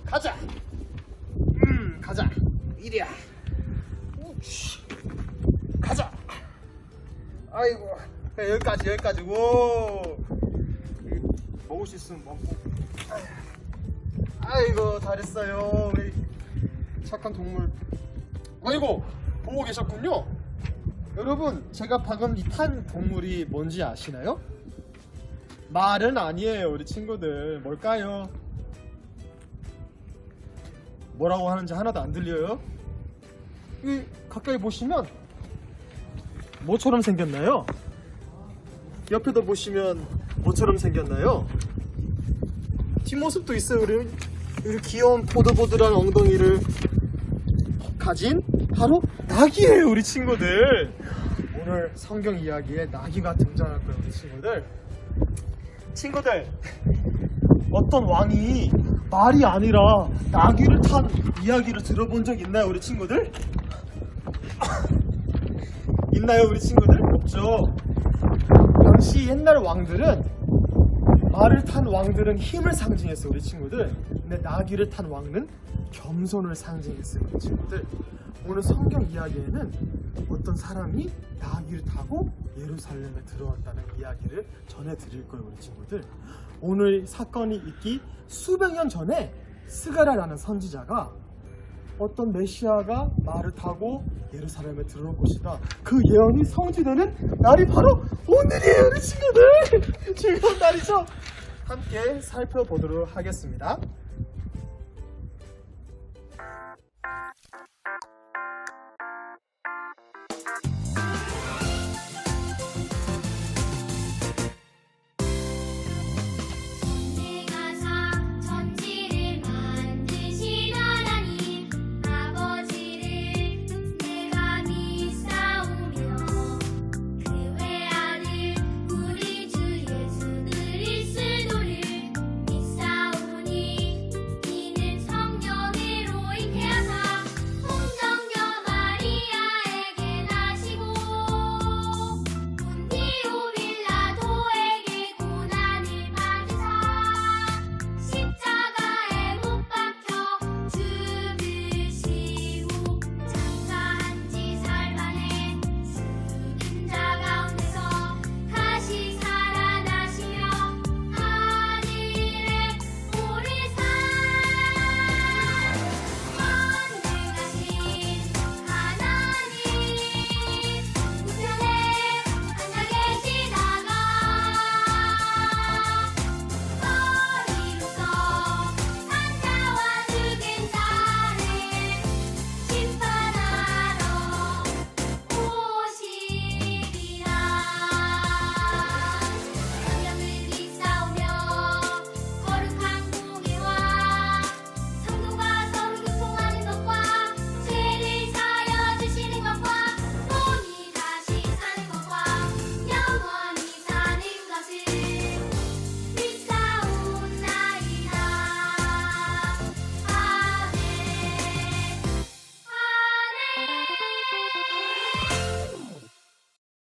가자. 가자. 이리야. 우치. 가자. 아이고. 여기까지. 오. 먹을 수 있으면 먹고. 아이고, 잘했어요. 우리 착한 동물. 아이고, 보고 계셨군요. 여러분, 제가 방금 이 탄 동물이 뭔지 아시나요? 말은 아니에요, 우리 친구들. 뭘까요? 뭐라고 하는지 하나도 안 들려요? 이 가까이 보시면 뭐처럼 생겼나요? 옆에도 보시면 뭐처럼 생겼나요? 뒷모습도 있어요. 우리 귀여운 보들보들한 엉덩이를 가진 바로 나귀예요, 우리 친구들. 오늘 성경 이야기에 나귀가 등장할 거예요, 우리 친구들. 어떤 왕이 말이 아니라 나귀를 탄 이야기를 들어본 적 있나요, 우리 친구들? 있나요, 우리 친구들? 없죠. 당시 옛날 왕들은, 말을 탄 왕들은 힘을 상징했어요, 우리 친구들. 근데 나귀를 탄 왕은 겸손을 상징했어요, 우리 친구들. 오늘 성경 이야기에는 어떤 사람이 나귀를 타고 예루살렘에 들어왔다는 이야기를 전해드릴 거예요, 우리 친구들. 오늘 사건이 있기 수백 년 전에 스가랴라는 선지자가 어떤 메시아가 말을 타고 예루살렘에 들어올 것이다, 그 예언이 성취되는 날이 바로 오늘이에요, 우리 친구들. 즐거운 날이죠. 함께 살펴보도록 하겠습니다.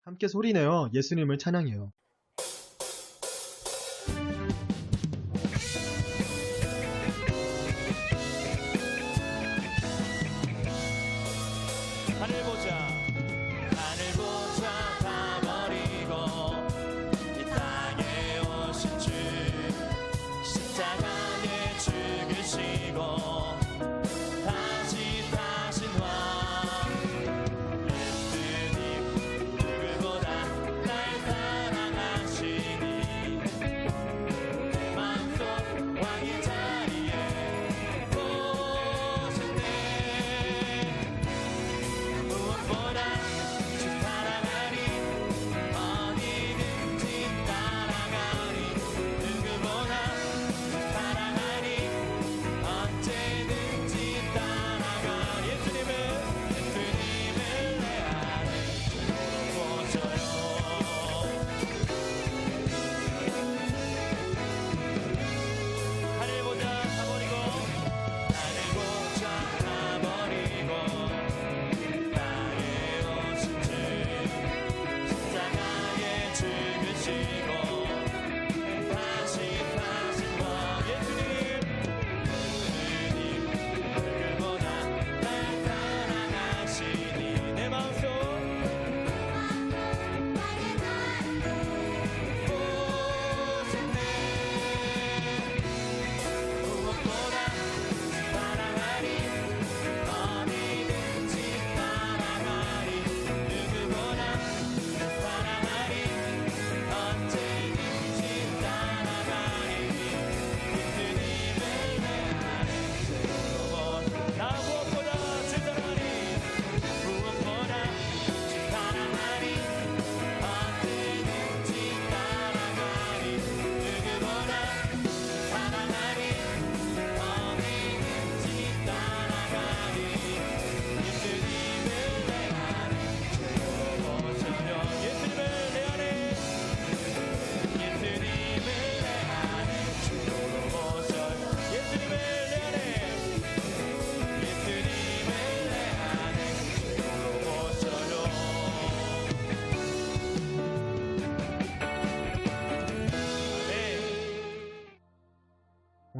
함께 소리내어 예수님을 찬양해요. 하늘 보자 다 버리고 이 땅에 오신 주 십자가에 죽으시고 다시 타신 왕 예수님 누구보다 날 사랑하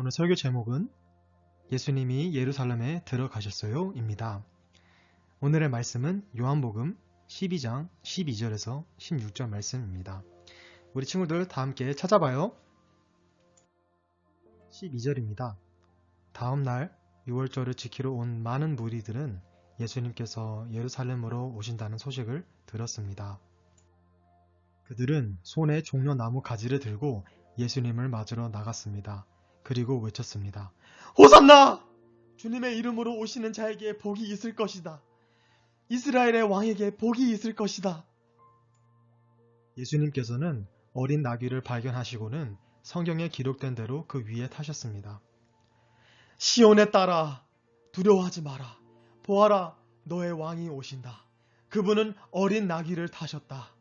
오늘 설교 제목은 예수님이 예루살렘에 들어가셨어요 입니다. 오늘의 말씀은 요한복음 12장 12절에서 16절 말씀입니다. 우리 친구들 다 함께 찾아봐요. 12절입니다. 다음 날 유월절을 지키러 온 많은 무리들은 예수님께서 예루살렘으로 오신다는 소식을 들었습니다. 그들은 손에 종려나무 가지를 들고 예수님을 맞으러 나갔습니다. 그리고 외쳤습니다. 호산나! 주님의 이름으로 오시는 자에게 복이 있을 것이다. 이스라엘의 왕에게 복이 있을 것이다. 예수님께서는 어린 나귀를 발견하시고는 성경에 기록된 대로 그 위에 타셨습니다. 시온의 딸아, 두려워하지 마라. 보아라, 너의 왕이 오신다. 그분은 어린 나귀를 타셨다.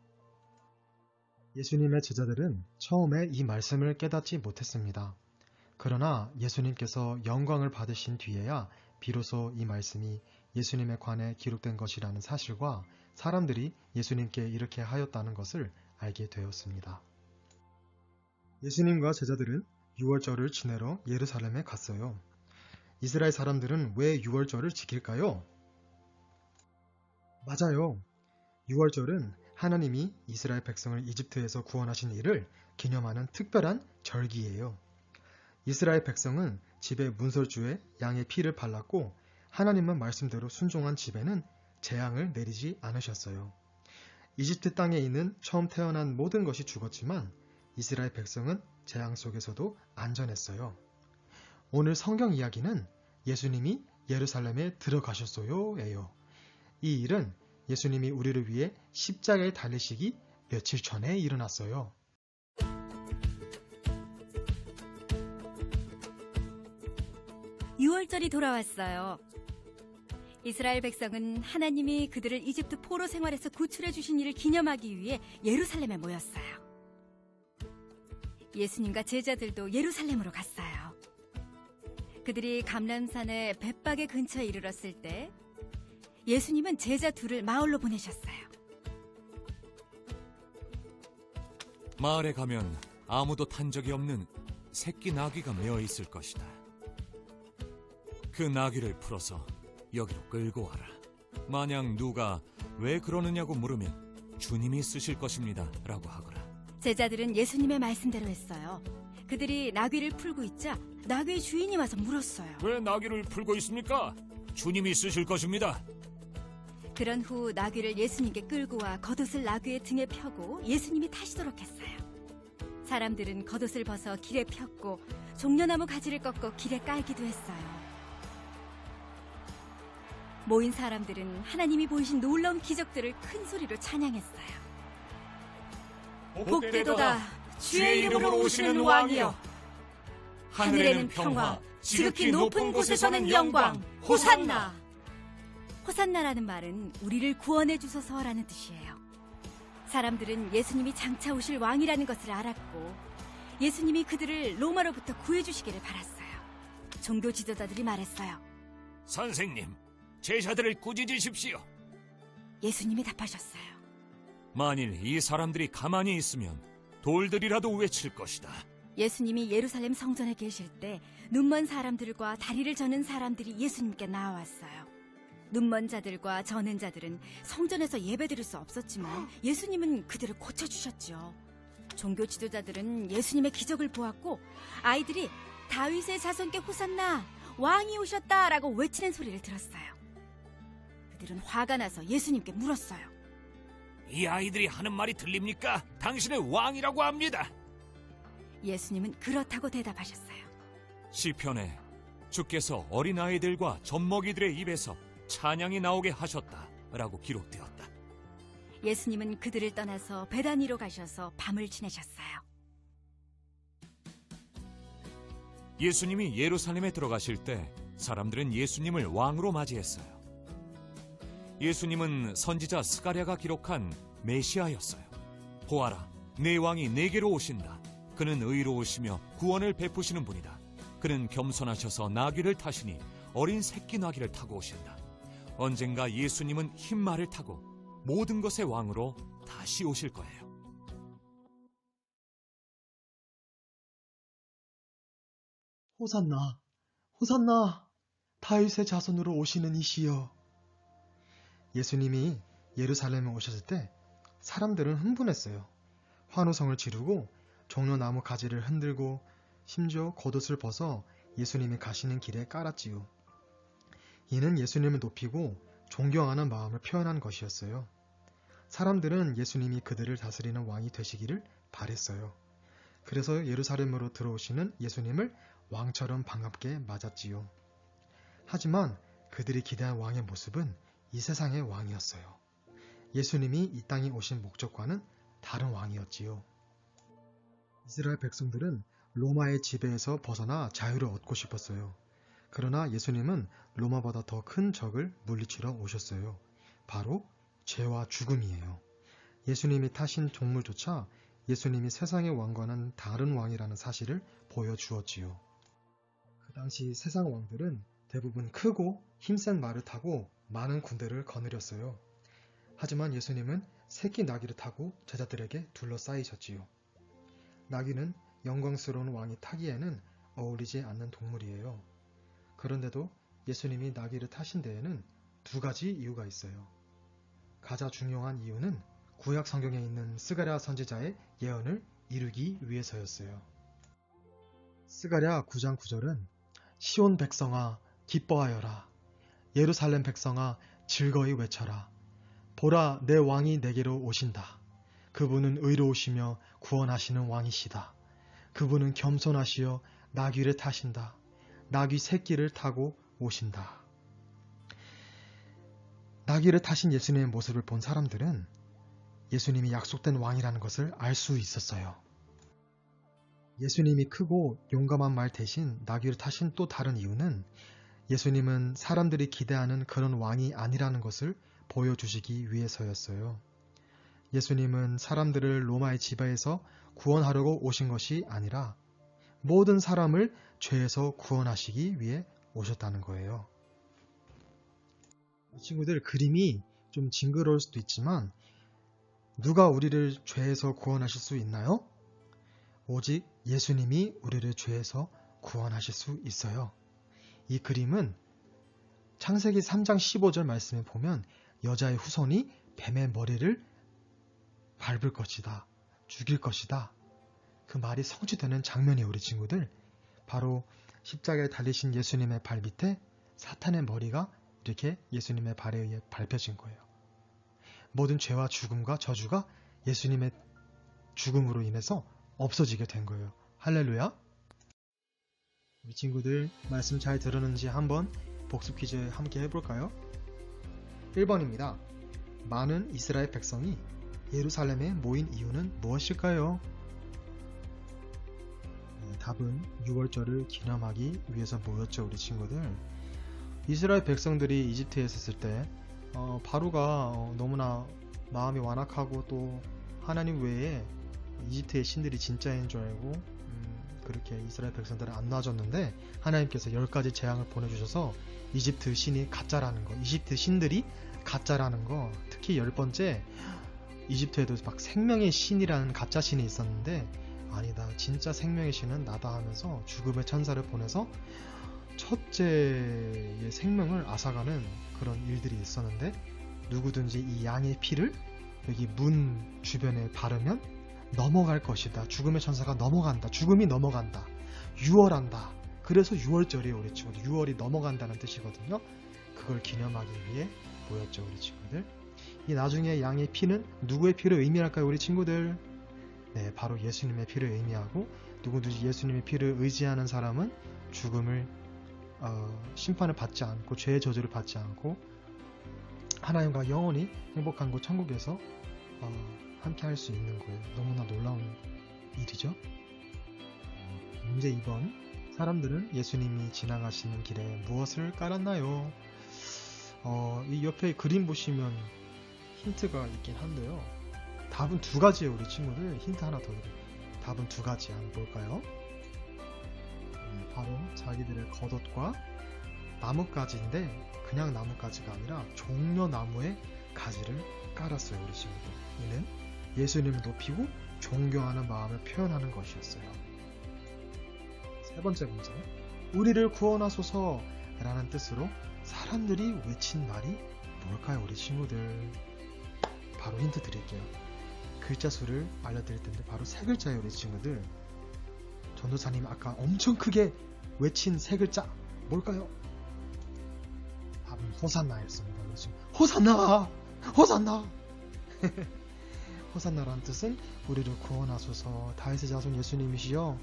예수님의 제자들은 처음에 이 말씀을 깨닫지 못했습니다. 그러나 예수님께서 영광을 받으신 뒤에야 비로소 이 말씀이 예수님에 관해 기록된 것이라는 사실과 사람들이 예수님께 이렇게 하였다는 것을 알게 되었습니다. 예수님과 제자들은 유월절을 지내러 예루살렘에 갔어요. 이스라엘 사람들은 왜 유월절을 지킬까요? 맞아요. 유월절은 하나님이 이스라엘 백성을 이집트에서 구원하신 일을 기념하는 특별한 절기예요. 이스라엘 백성은 집의 문설주에 양의 피를 발랐고 하나님의 말씀대로 순종한 집에는 재앙을 내리지 않으셨어요. 이집트 땅에 있는 처음 태어난 모든 것이 죽었지만 이스라엘 백성은 재앙 속에서도 안전했어요. 오늘 성경 이야기는 예수님이 예루살렘에 들어가셨어요예요. 이 일은 예수님이 우리를 위해 십자가에 달리시기 며칠 전에 일어났어요. 유월절이 돌아왔어요. 이스라엘 백성은 하나님이 그들을 이집트 포로 생활에서 구출해 주신 일을 기념하기 위해 예루살렘에 모였어요. 예수님과 제자들도 예루살렘으로 갔어요. 그들이 감람산의 벳박의 근처에 이르렀을 때 예수님은 제자 둘을 마을로 보내셨어요. 마을에 가면 아무도 탄 적이 없는 새끼 나귀가 메어 있을 것이다. 그 나귀를 풀어서 여기로 끌고 와라. 만약 누가 왜 그러느냐고 물으면 주님이 쓰실 것입니다 라고 하거라. 제자들은 예수님의 말씀대로 했어요. 그들이 나귀를 풀고 있자 나귀의 주인이 와서 물었어요. 왜 나귀를 풀고 있습니까? 주님이 쓰실 것입니다. 그런 후 나귀를 예수님께 끌고 와 겉옷을 나귀의 등에 펴고 예수님이 타시도록 했어요. 사람들은 겉옷을 벗어 길에 폈고 종려나무 가지를 꺾어 길에 깔기도 했어요. 모인 사람들은 하나님이 보이신 놀라운 기적들을 큰 소리로 찬양했어요. 복되도다 주의 이름으로 오시는 왕이여. 하늘에는 평화, 지극히 높은 곳에서는 영광. 호산나. 호산나라는 말은 우리를 구원해 주소서라는 뜻이에요. 사람들은 예수님이 장차 오실 왕이라는 것을 알았고 예수님이 그들을 로마로부터 구해 주시기를 바랐어요. 종교 지도자들이 말했어요. 선생님, 제자들을 꾸짖으십시오. 예수님이 답하셨어요. 만일 이 사람들이 가만히 있으면 돌들이라도 외칠 것이다. 예수님이 예루살렘 성전에 계실 때 눈먼 사람들과 다리를 저는 사람들이 예수님께 나와왔어요. 눈먼 자들과 저는 자들은 성전에서 예배드릴 수 없었지만 예수님은 그들을 고쳐주셨죠. 종교 지도자들은 예수님의 기적을 보았고 아이들이 다윗의 자손께 호산나 왕이 오셨다라고 외치는 소리를 들었어요. 그들은 화가 나서 예수님께 물었어요. 이 아이들이 하는 말이 들립니까? 당신의 왕이라고 합니다. 예수님은 그렇다고 대답하셨어요. 시편에 주께서 어린아이들과 젖먹이들의 입에서 찬양이 나오게 하셨다라고 기록되었다. 예수님은 그들을 떠나서 베다니로 가셔서 밤을 지내셨어요. 예수님이 예루살렘에 들어가실 때 사람들은 예수님을 왕으로 맞이했어요. 예수님은 선지자 스가랴가 기록한 메시아였어요. 보아라, 내 왕이 내게로 오신다. 그는 의로우시며 구원을 베푸시는 분이다. 그는 겸손하셔서 나귀를 타시니 어린 새끼 나귀를 타고 오신다. 언젠가 예수님은 흰 말을 타고 모든 것의 왕으로 다시 오실 거예요. 호산나, 호산나, 다윗의 자손으로 오시는 이시여. 예수님이 예루살렘에 오셨을 때 사람들은 흥분했어요. 환호성을 지르고 종려나무 가지를 흔들고 심지어 겉옷을 벗어 예수님이 가시는 길에 깔았지요. 이는 예수님을 높이고 존경하는 마음을 표현한 것이었어요. 사람들은 예수님이 그들을 다스리는 왕이 되시기를 바랬어요. 그래서 예루살렘으로 들어오시는 예수님을 왕처럼 반갑게 맞았지요. 하지만 그들이 기대한 왕의 모습은 이 세상의 왕이었어요. 예수님이 이 땅에 오신 목적과는 다른 왕이었지요. 이스라엘 백성들은 로마의 지배에서 벗어나 자유를 얻고 싶었어요. 그러나 예수님은 로마보다 더 큰 적을 물리치러 오셨어요. 바로 죄와 죽음이에요. 예수님이 타신 동물조차 예수님이 세상의 왕과는 다른 왕이라는 사실을 보여주었지요. 그 당시 세상 왕들은 대부분 크고 힘센 말을 타고 많은 군대를 거느렸어요. 하지만 예수님은 새끼 나귀를 타고 제자들에게 둘러싸이셨지요. 나귀는 영광스러운 왕이 타기에는 어울리지 않는 동물이에요. 그런데도 예수님이 나귀를 타신 데에는 두 가지 이유가 있어요. 가장 중요한 이유는 구약 성경에 있는 스가랴 선지자의 예언을 이루기 위해서였어요. 스가랴 9장 9절은 시온 백성아 기뻐하여라. 예루살렘 백성아 즐거이 외쳐라. 보라 내 왕이 내게로 오신다. 그분은 의로우시며 구원하시는 왕이시다. 그분은 겸손하시어 나귀를 타신다. 나귀 새끼를 타고 오신다. 나귀를 타신 예수님의 모습을 본 사람들은 예수님이 약속된 왕이라는 것을 알 수 있었어요. 예수님이 크고 용감한 말 대신 나귀를 타신 또 다른 이유는 예수님은 사람들이 기대하는 그런 왕이 아니라는 것을 보여주시기 위해서였어요. 예수님은 사람들을 로마의 지배에서 구원하려고 오신 것이 아니라 모든 사람을 죄에서 구원하시기 위해 오셨다는 거예요. 친구들, 그림이 좀 징그러울 수도 있지만 누가 우리를 죄에서 구원하실 수 있나요? 오직 예수님이 우리를 죄에서 구원하실 수 있어요. 이 그림은 창세기 3장 15절 말씀에 보면 여자의 후손이 뱀의 머리를 밟을 것이다. 죽일 것이다. 그 말이 성취되는 장면이에요, 우리 친구들. 바로 십자가에 달리신 예수님의 발 밑에 사탄의 머리가 이렇게 예수님의 발에 의해 밟혀진 거예요. 모든 죄와 죽음과 저주가 예수님의 죽음으로 인해서 없어지게 된 거예요. 할렐루야. 우리 친구들 말씀 잘 들었는지 한번 복습 퀴즈 함께 해볼까요? 1번입니다. 많은 이스라엘 백성이 예루살렘에 모인 이유는 무엇일까요? 답은 6월절을 기념하기 위해서 모였죠, 우리 친구들. 이스라엘 백성들이 이집트에 있었을 때 바로가 너무나 마음이 완악하고 또 하나님 외에 이집트의 신들이 진짜인 줄 알고 그렇게 이스라엘 백성들을 안 놔줬는데 하나님께서 10가지 재앙을 보내주셔서 이집트 신이 가짜라는 거, 이집트 신들이 가짜라는 거, 특히 10번째 이집트에도 막 생명의 신이라는 가짜 신이 있었는데 아니다, 진짜 생명의 신은 나다 하면서 죽음의 천사를 보내서 첫째의 생명을 앗아가는 그런 일들이 있었는데 누구든지 이 양의 피를 여기 문 주변에 바르면 넘어갈 것이다. 죽음의 천사가 넘어간다. 죽음이 넘어간다. 유월한다. 그래서 6월절이에요, 우리 친구들. 6월이 넘어간다는 뜻이거든요. 그걸 기념하기 위해 모였죠, 우리 친구들. 이 나중에 양의 피는 누구의 피를 의미할까요, 우리 친구들? 네, 바로 예수님의 피를 의미하고 누구든지 예수님의 피를 의지하는 사람은 죽음을 심판을 받지 않고 죄의 저주를 받지 않고 하나님과 영원히 행복한 곳 천국에서 함께 할 수 있는 거예요. 너무나 놀라운 일이죠. 문제 2번. 사람들은 예수님이 지나가시는 길에 무엇을 깔았나요? 이 옆에 그림 보시면 힌트가 있긴 한데요. 답은 두 가지예요, 우리 친구들. 힌트 하나 더 드릴게요. 답은 두 가지. 한번 볼까요? 바로 자기들의 겉옷과 나뭇가지인데 그냥 나뭇가지가 아니라 종려나무의 가지를 깔았어요, 우리 친구들. 이는 예수님을 높이고 존경하는 마음을 표현하는 것이었어요. 세 번째 문제. 우리를 구원하소서 라는 뜻으로 사람들이 외친 말이 뭘까요, 우리 친구들? 바로 힌트 드릴게요. 글자 수를 알려드릴 텐데 바로 세 글자예요, 우리 친구들. 전도사님 아까 엄청 크게 외친 세 글자 뭘까요? 답은 호산나였습니다. 우리 친구. 호산나! 호산나! 호산나라는 뜻은 우리를 구원하소서, 다윗의 자손 예수님이시여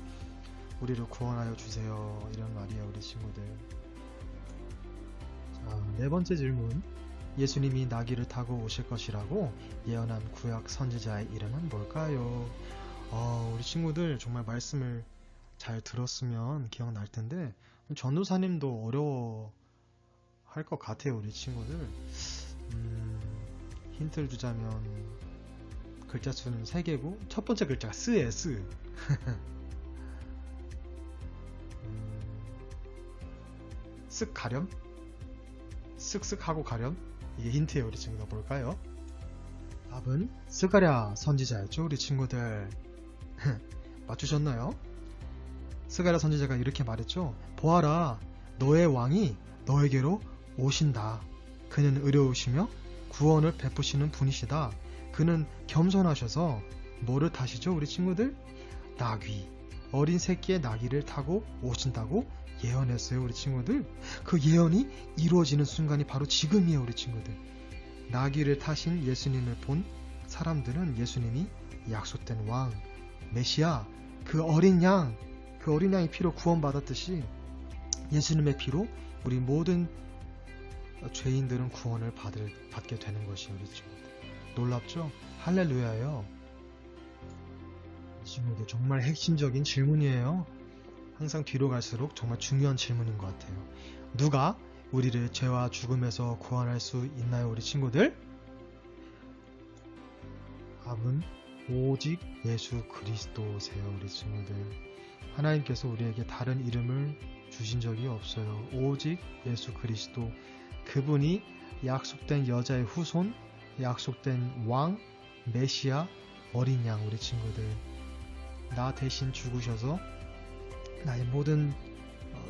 우리를 구원하여 주세요, 이런 말이에요, 우리 친구들. 자, 네 번째 질문. 예수님이 나귀를 타고 오실 것이라고 예언한 구약 선지자의 이름은 뭘까요? 우리 친구들 정말 말씀을 잘 들었으면 기억날 텐데 전도사님도 어려워할 것 같아요, 우리 친구들. 힌트를 주자면 글자 수는 3개고 첫 번째 글자가 스예요, 스. 쓱 가렴? 쓱쓱 하고 가렴? 이게 힌트예요, 우리 친구들. 볼까요? 답은 스가랴 선지자였죠, 우리 친구들. 맞추셨나요? 스가랴 선지자가 이렇게 말했죠. 보아라, 너의 왕이 너에게로 오신다. 그는 의로우시며 구원을 베푸시는 분이시다. 그는 겸손하셔서 뭐를 타시죠, 우리 친구들? 나귀, 어린 새끼의 나귀를 타고 오신다고 예언했어요, 우리 친구들. 그 예언이 이루어지는 순간이 바로 지금이에요, 우리 친구들. 나귀를 타신 예수님을 본 사람들은 예수님이 약속된 왕, 메시아, 그 어린 양의 피로 구원받았듯이 예수님의 피로 우리 모든 죄인들은 구원을 받게 되는 것이에요, 우리 친구들. 놀랍죠? 할렐루야예요. 친구들 정말 핵심적인 질문이에요. 항상 뒤로 갈수록 정말 중요한 질문인 것 같아요. 누가 우리를 죄와 죽음에서 구원할 수 있나요, 우리 친구들? 답은 오직 예수 그리스도세요, 우리 친구들. 하나님께서 우리에게 다른 이름을 주신 적이 없어요. 오직 예수 그리스도. 그분이 약속된 여자의 후손, 약속된 왕, 메시아, 어린 양, 우리 친구들. 나 대신 죽으셔서 나의 모든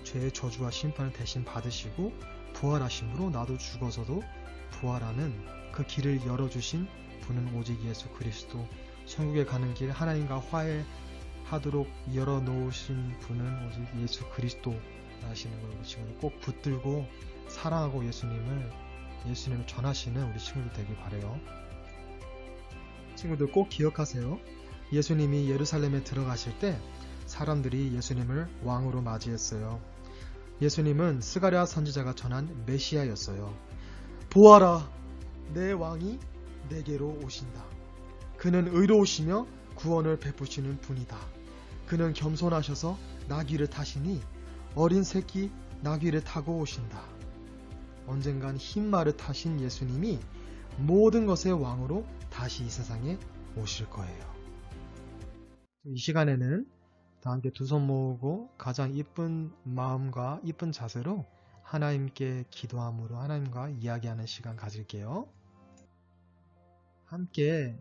죄의 저주와 심판을 대신 받으시고 부활하심으로 나도 죽어서도 부활하는 그 길을 열어주신 분은 오직 예수 그리스도. 천국에 가는 길, 하나님과 화해하도록 열어놓으신 분은 오직 예수 그리스도 라시는 걸 우리 친구들 꼭 붙들고 사랑하고 예수님을 전하시는 우리 친구들 되길 바래요. 친구들 꼭 기억하세요. 예수님이 예루살렘에 들어가실 때 사람들이 예수님을 왕으로 맞이했어요. 예수님은 스가랴 선지자가 전한 메시아였어요. 보아라, 내 왕이 내게로 오신다. 그는 의로우시며 구원을 베푸시는 분이다. 그는 겸손하셔서 나귀를 타시니 어린 새끼 나귀를 타고 오신다. 언젠간 흰 말을 타신 예수님이 모든 것의 왕으로 다시 이 세상에 오실 거예요. 이 시간에는 다 함께 두 손 모으고 가장 이쁜 마음과 이쁜 자세로 하나님께 기도함으로 하나님과 이야기하는 시간 가질게요. 함께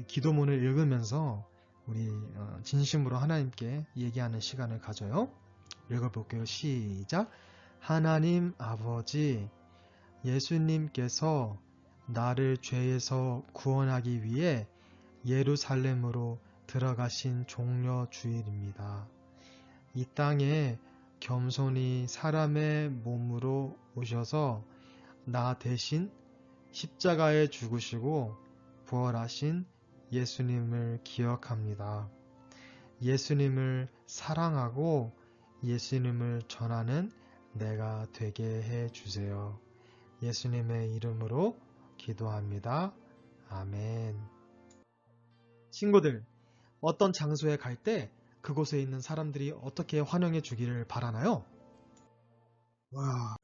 기도문을 읽으면서 우리 진심으로 하나님께 얘기하는 시간을 가져요. 읽어볼게요. 시작. 하나님 아버지, 예수님께서 나를 죄에서 구원하기 위해 예루살렘으로 들어가신 종려 주일입니다. 이 땅에 겸손히 사람의 몸으로 오셔서 나 대신 십자가에 죽으시고 부활하신 예수님을 기억합니다. 예수님을 사랑하고 예수님을 전하는 내가 되게 해 주세요. 예수님의 이름으로 기도합니다. 아멘. 친구들, 어떤 장소에 갈 때 그곳에 있는 사람들이 어떻게 환영해 주기를 바라나요? 와.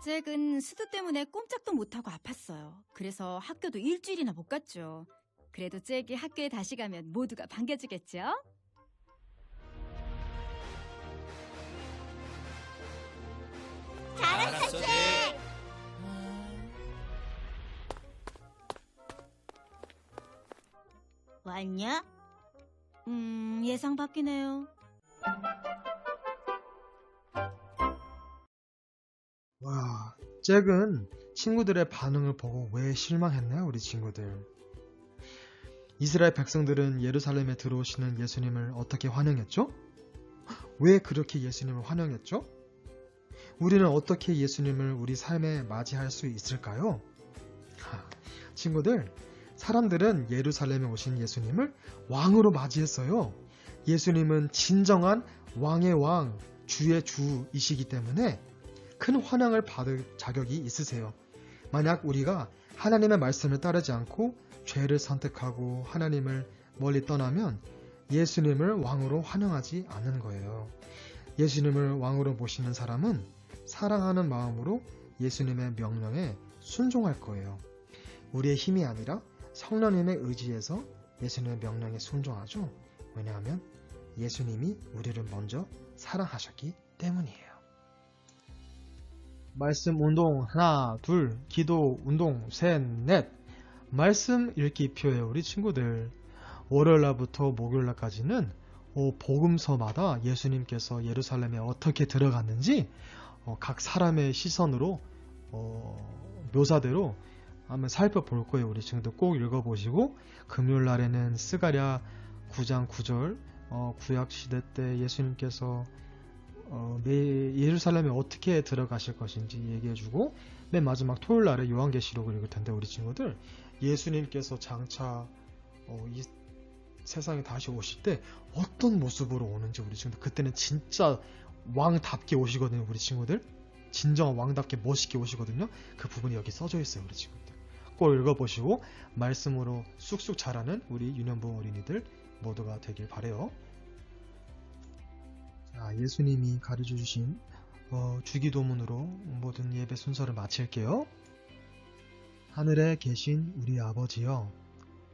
잭은 수두 때문에 꼼짝도 못하고 아팠어요. 그래서 학교도 일주일이나 못 갔죠. 그래도 잭이 학교에 다시 가면 모두가 반겨주겠죠? 알았어, 잭. 왔냐? 예상 밖이네요. 와, 잭은 친구들의 반응을 보고 왜 실망했나요, 우리 친구들? 이스라엘 백성들은 예루살렘에 들어오시는 예수님을 어떻게 환영했죠? 왜 그렇게 예수님을 환영했죠? 우리는 어떻게 예수님을 우리 삶에 맞이할 수 있을까요? 친구들, 사람들은 예루살렘에 오신 예수님을 왕으로 맞이했어요. 예수님은 진정한 왕의 왕, 주의 주이시기 때문에 큰 환영을 받을 자격이 있으세요. 만약 우리가 하나님의 말씀을 따르지 않고 죄를 선택하고 하나님을 멀리 떠나면 예수님을 왕으로 환영하지 않는 거예요. 예수님을 왕으로 모시는 사람은 사랑하는 마음으로 예수님의 명령에 순종할 거예요. 우리의 힘이 아니라 성령님의 의지에서 예수님의 명령에 순종하죠. 왜냐하면 예수님이 우리를 먼저 사랑하셨기 때문이에요. 말씀 운동 하나, 둘, 기도 운동 셋, 넷. 말씀 읽기 표예요, 우리 친구들. 월요일날부터 목요일날까지는 복음서마다 예수님께서 예루살렘에 어떻게 들어갔는지 각 사람의 시선으로 묘사대로 한번 살펴볼 거예요. 우리 친구들 꼭 읽어보시고, 금요일날에는 스가랴 9장 9절 구약시대 때 예수님께서 예루살렘에 어떻게 들어가실 것인지 얘기해주고, 맨 마지막 토요일날에 요한계시록을 읽을 텐데, 우리 친구들 예수님께서 장차 이 세상에 다시 오실 때 어떤 모습으로 오는지, 우리 친구들 그때는 진짜 왕답게 오시거든요. 우리 친구들 진정한 왕답게 멋있게 오시거든요. 그 부분이 여기 써져 있어요. 우리 친구들 꼭 읽어보시고 말씀으로 쑥쑥 자라는 우리 유년부 어린이들 모두가 되길 바래요. 자, 예수님이 가르쳐 주신 주기도문으로 모든 예배 순서를 마칠게요. 하늘에 계신 우리 아버지여,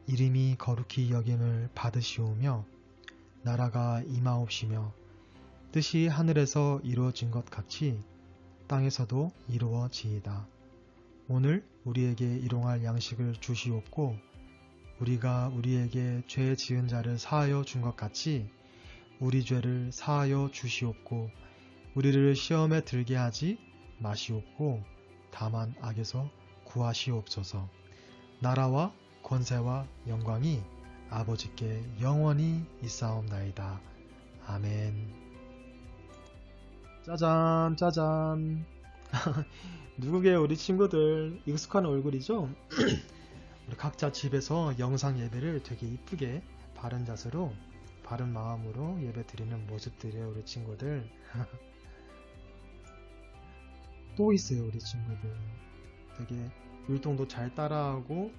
이름이 거룩히 여김을 받으시오며 나라가 임하옵시며 뜻이 하늘에서 이루어진 것 같이 땅에서도 이루어지이다. 오늘 우리에게 일용할 양식을 주시옵고 우리가 우리에게 죄 지은 자를 사하여 준 것 같이 우리 죄를 사하여 주시옵고 우리를 시험에 들게 하지 마시옵고 다만 악에서 구하시옵소서. 나라와 권세와 영광이 아버지께 영원히 있사옵나이다. 아멘. 짜잔 짜잔. 누구게요? 우리 친구들 익숙한 얼굴이죠? 우리 각자 집에서 영상 예배를 되게 이쁘게 바른 자세로 바른 마음으로 예배 드리는 모습들이에요. 우리 친구들. 또 있어요. 우리 친구들 되게 율동도 잘 따라하고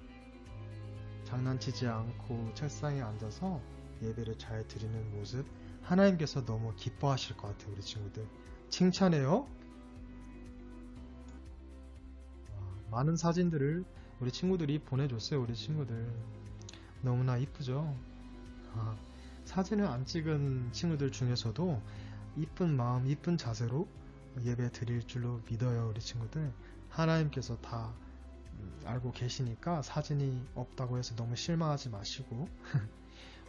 장난치지 않고 책상에 앉아서 예배를 잘 드리는 모습, 하나님께서 너무 기뻐하실 것 같아요. 우리 친구들 칭찬해요. 많은 사진들을 우리 친구들이 보내줬어요. 우리 친구들 너무나 이쁘죠? 사진을 안 찍은 친구들 중에서도 이쁜 마음, 이쁜 자세로 예배 드릴 줄로 믿어요. 우리 친구들 하나님께서 다 알고 계시니까 사진이 없다고 해서 너무 실망하지 마시고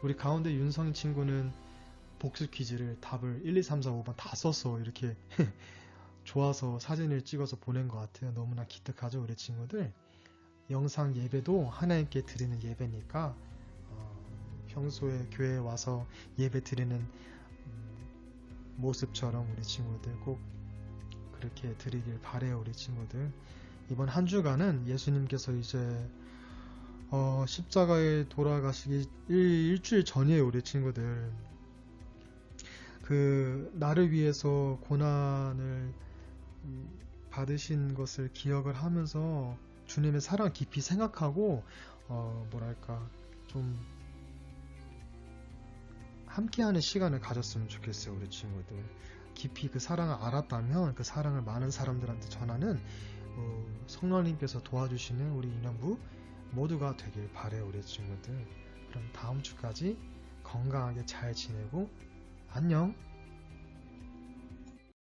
우리 가운데 윤성이 친구는 복수 퀴즈를 답을 1, 2, 3, 4, 5번 다 써서 이렇게 좋아서 사진을 찍어서 보낸 것 같아요. 너무나 기특하죠. 우리 친구들 영상 예배도 하나님께 드리는 예배니까 평소에 교회에 와서 예배 드리는 모습처럼 우리 친구들 꼭 그렇게 드리길 바래요. 우리 친구들 이번 한 주간은 예수님께서 이제 십자가에 돌아가시기 일주일 전이에요. 우리 친구들 그 나를 위해서 고난을 받으신 것을 기억을 하면서 주님의 사랑 깊이 생각하고 뭐랄까 좀 함께하는 시간을 가졌으면 좋겠어요. 우리 친구들 깊이 그 사랑을 알았다면 그 사랑을 많은 사람들한테 전하는 성령님께서 도와주시는 우리 인연부 모두가 되길 바래요. 우리 친구들 그럼 다음 주까지 건강하게 잘 지내고 안녕.